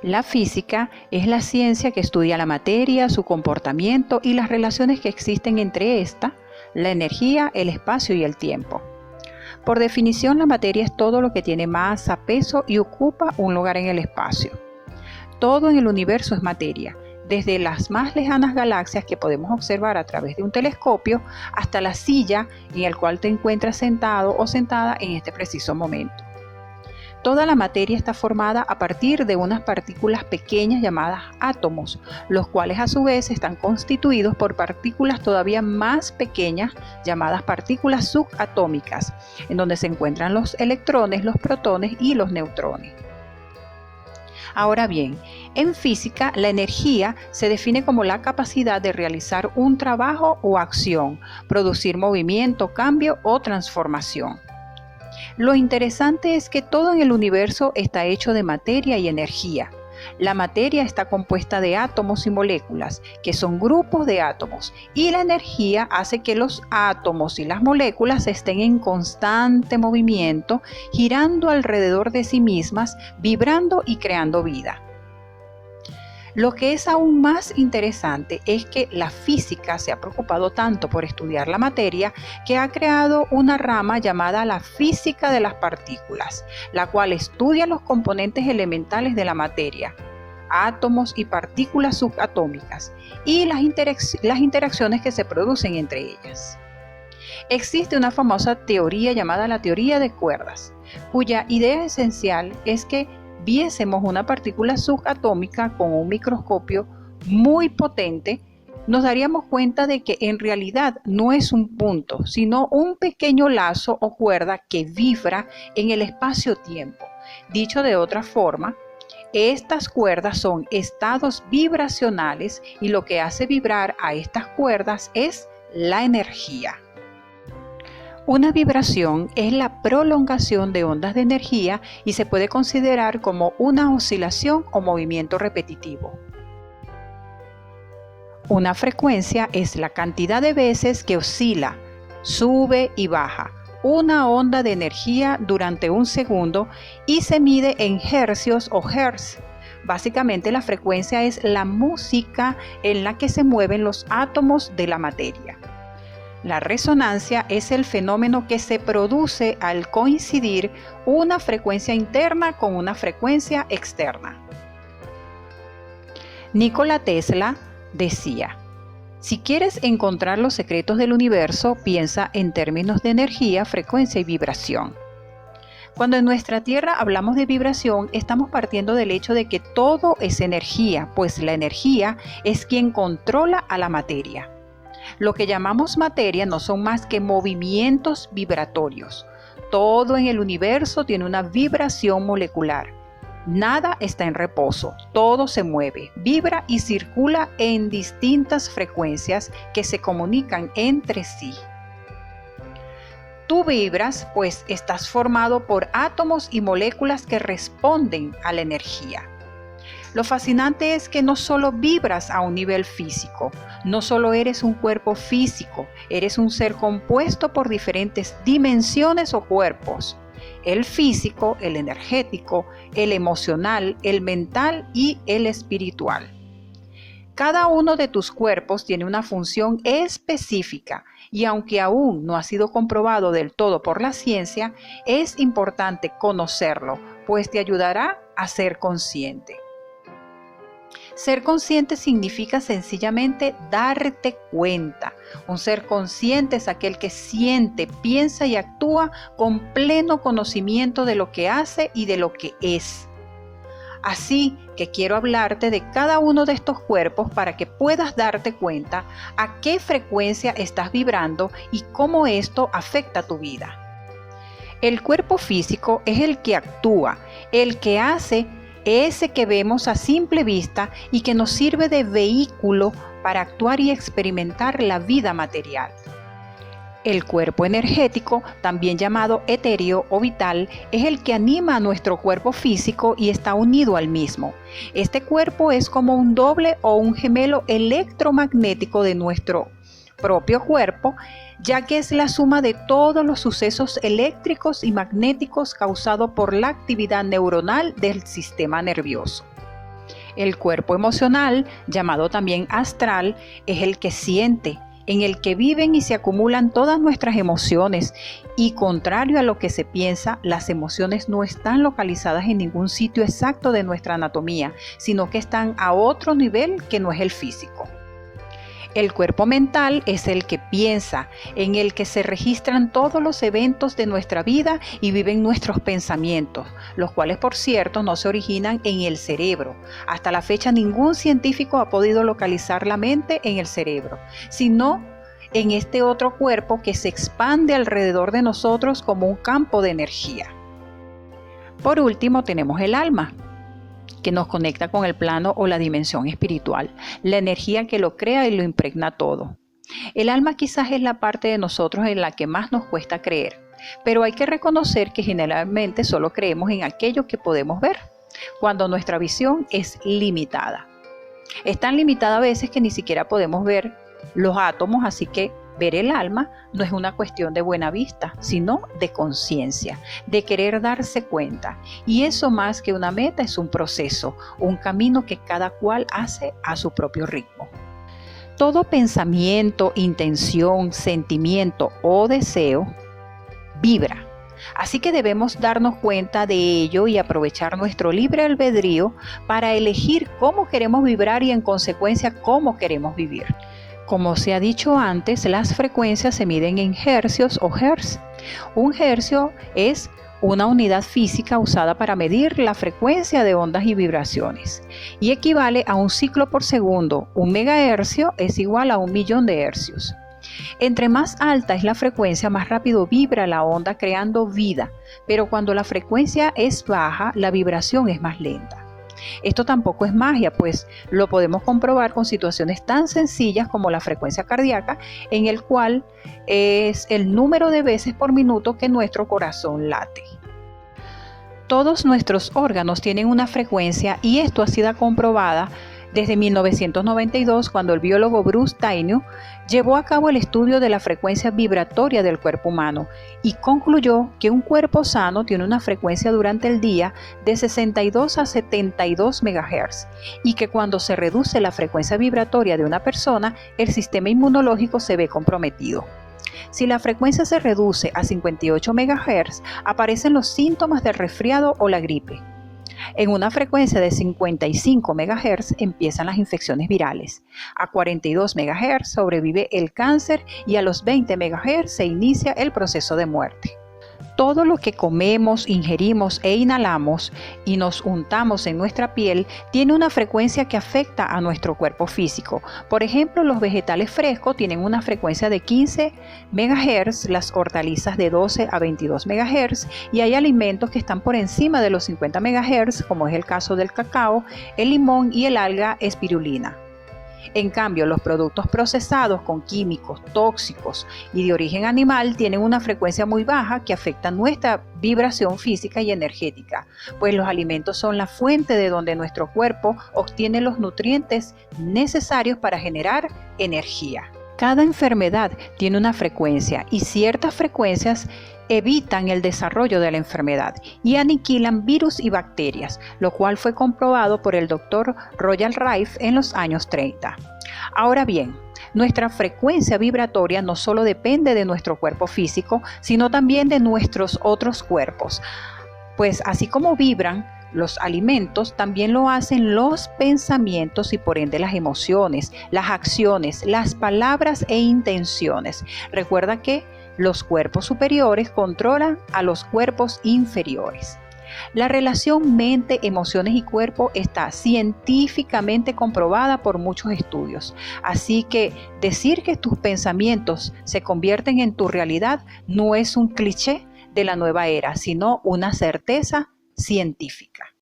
La física es la ciencia que estudia la materia, su comportamiento y las relaciones que existen entre esta, la energía, el espacio y el tiempo. Por definición, la materia es todo lo que tiene masa, peso y ocupa un lugar en el espacio. Todo en el universo es materia, desde las más lejanas galaxias que podemos observar a través de un telescopio hasta la silla en la cual te encuentras sentado o sentada en este preciso momento. Toda la materia está formada a partir de unas partículas pequeñas llamadas átomos, los cuales a su vez están constituidos por partículas todavía más pequeñas llamadas partículas subatómicas, en donde se encuentran los electrones, los protones y los neutrones. Ahora bien, en física la energía se define como la capacidad de realizar un trabajo o acción, producir movimiento, cambio o transformación. Lo interesante es que todo en el universo está hecho de materia y energía. La materia está compuesta de átomos y moléculas, que son grupos de átomos, y la energía hace que los átomos y las moléculas estén en constante movimiento, girando alrededor de sí mismas, vibrando y creando vida. Lo que es aún más interesante es que la física se ha preocupado tanto por estudiar la materia que ha creado una rama llamada la física de las partículas, la cual estudia los componentes elementales de la materia, átomos y partículas subatómicas, y las interacciones que se producen entre ellas. Existe una famosa teoría llamada la teoría de cuerdas, cuya idea esencial es que viésemos una partícula subatómica con un microscopio muy potente, nos daríamos cuenta de que en realidad no es un punto, sino un pequeño lazo o cuerda que vibra en el espacio-tiempo. Dicho de otra forma, estas cuerdas son estados vibracionales y lo que hace vibrar a estas cuerdas es la energía. Una vibración es la prolongación de ondas de energía y se puede considerar como una oscilación o movimiento repetitivo. Una frecuencia es la cantidad de veces que oscila, sube y baja una onda de energía durante un segundo y se mide en hercios o hertz. Básicamente la frecuencia es la música en la que se mueven los átomos de la materia. La resonancia es el fenómeno que se produce al coincidir una frecuencia interna con una frecuencia externa. Nikola Tesla decía: si quieres encontrar los secretos del universo, piensa en términos de energía, frecuencia y vibración. Cuando en nuestra Tierra hablamos de vibración, estamos partiendo del hecho de que todo es energía, pues la energía es quien controla a la materia. Lo que llamamos materia no son más que movimientos vibratorios. Todo en el universo tiene una vibración molecular. Nada está en reposo, todo se mueve, vibra y circula en distintas frecuencias que se comunican entre sí. Tú vibras, pues estás formado por átomos y moléculas que responden a la energía. Lo fascinante es que no solo vibras a un nivel físico, no solo eres un cuerpo físico, eres un ser compuesto por diferentes dimensiones o cuerpos: el físico, el energético, el emocional, el mental y el espiritual. Cada uno de tus cuerpos tiene una función específica y aunque aún no ha sido comprobado del todo por la ciencia, es importante conocerlo, pues te ayudará a ser consciente. Ser consciente significa sencillamente darte cuenta. Un ser consciente es aquel que siente, piensa y actúa con pleno conocimiento de lo que hace y de lo que es. Así que quiero hablarte de cada uno de estos cuerpos para que puedas darte cuenta a qué frecuencia estás vibrando y cómo esto afecta tu vida. El cuerpo físico es el que actúa, el que hace, ese que vemos a simple vista y que nos sirve de vehículo para actuar y experimentar la vida material. El cuerpo energético, también llamado etéreo o vital, es el que anima a nuestro cuerpo físico y está unido al mismo. Este cuerpo es como un doble o un gemelo electromagnético de nuestro propio cuerpo, ya que es la suma de todos los sucesos eléctricos y magnéticos causados por la actividad neuronal del sistema nervioso. El cuerpo emocional, llamado también astral, es el que siente, en el que viven y se acumulan todas nuestras emociones, y contrario a lo que se piensa, las emociones no están localizadas en ningún sitio exacto de nuestra anatomía, sino que están a otro nivel que no es el físico. El cuerpo mental es el que piensa, en el que se registran todos los eventos de nuestra vida y viven nuestros pensamientos, los cuales, por cierto, no se originan en el cerebro. Hasta la fecha ningún científico ha podido localizar la mente en el cerebro, sino en este otro cuerpo que se expande alrededor de nosotros como un campo de energía. Por último, tenemos el alma, que nos conecta con el plano o la dimensión espiritual, la energía que lo crea y lo impregna todo. El alma quizás es la parte de nosotros en la que más nos cuesta creer, pero hay que reconocer que generalmente solo creemos en aquello que podemos ver, cuando nuestra visión es limitada. Es tan limitada a veces que ni siquiera podemos ver los átomos, así que ver el alma no es una cuestión de buena vista, sino de conciencia, de querer darse cuenta. Y eso, más que una meta, es un proceso, un camino que cada cual hace a su propio ritmo. Todo pensamiento, intención, sentimiento o deseo vibra. Así que debemos darnos cuenta de ello y aprovechar nuestro libre albedrío para elegir cómo queremos vibrar y en consecuencia cómo queremos vivir. Como se ha dicho antes, las frecuencias se miden en hercios o hertz. Un hercio es una unidad física usada para medir la frecuencia de ondas y vibraciones y equivale a un ciclo por segundo. Un megahercio es igual a 1.000.000 de hercios. Entre más alta es la frecuencia, más rápido vibra la onda creando vida, pero cuando la frecuencia es baja, la vibración es más lenta. Esto tampoco es magia, pues lo podemos comprobar con situaciones tan sencillas como la frecuencia cardíaca, en el cual es el número de veces por minuto que nuestro corazón late. Todos nuestros órganos tienen una frecuencia y esto ha sido comprobada desde 1992, cuando el biólogo Bruce Tainio llevó a cabo el estudio de la frecuencia vibratoria del cuerpo humano y concluyó que un cuerpo sano tiene una frecuencia durante el día de 62 a 72 MHz y que cuando se reduce la frecuencia vibratoria de una persona, el sistema inmunológico se ve comprometido. Si la frecuencia se reduce a 58 MHz, aparecen los síntomas del resfriado o la gripe. En una frecuencia de 55 MHz empiezan las infecciones virales, a 42 MHz sobrevive el cáncer y a los 20 MHz se inicia el proceso de muerte. Todo lo que comemos, ingerimos e inhalamos y nos untamos en nuestra piel tiene una frecuencia que afecta a nuestro cuerpo físico. Por ejemplo, los vegetales frescos tienen una frecuencia de 15 MHz, las hortalizas de 12 a 22 MHz y hay alimentos que están por encima de los 50 MHz, como es el caso del cacao, el limón y el alga espirulina. En cambio, los productos procesados con químicos tóxicos y de origen animal tienen una frecuencia muy baja que afecta nuestra vibración física y energética, pues los alimentos son la fuente de donde nuestro cuerpo obtiene los nutrientes necesarios para generar energía. Cada enfermedad tiene una frecuencia y ciertas frecuencias evitan el desarrollo de la enfermedad y aniquilan virus y bacterias, lo cual fue comprobado por el Dr. Royal Rife en los años 30. Ahora bien, nuestra frecuencia vibratoria no solo depende de nuestro cuerpo físico, sino también de nuestros otros cuerpos, pues así como vibran los alimentos, también lo hacen los pensamientos y por ende las emociones, las acciones, las palabras e intenciones. Recuerda que los cuerpos superiores controlan a los cuerpos inferiores. La relación mente, emociones y cuerpo está científicamente comprobada por muchos estudios. Así que decir que tus pensamientos se convierten en tu realidad no es un cliché de la nueva era, sino una certeza científica.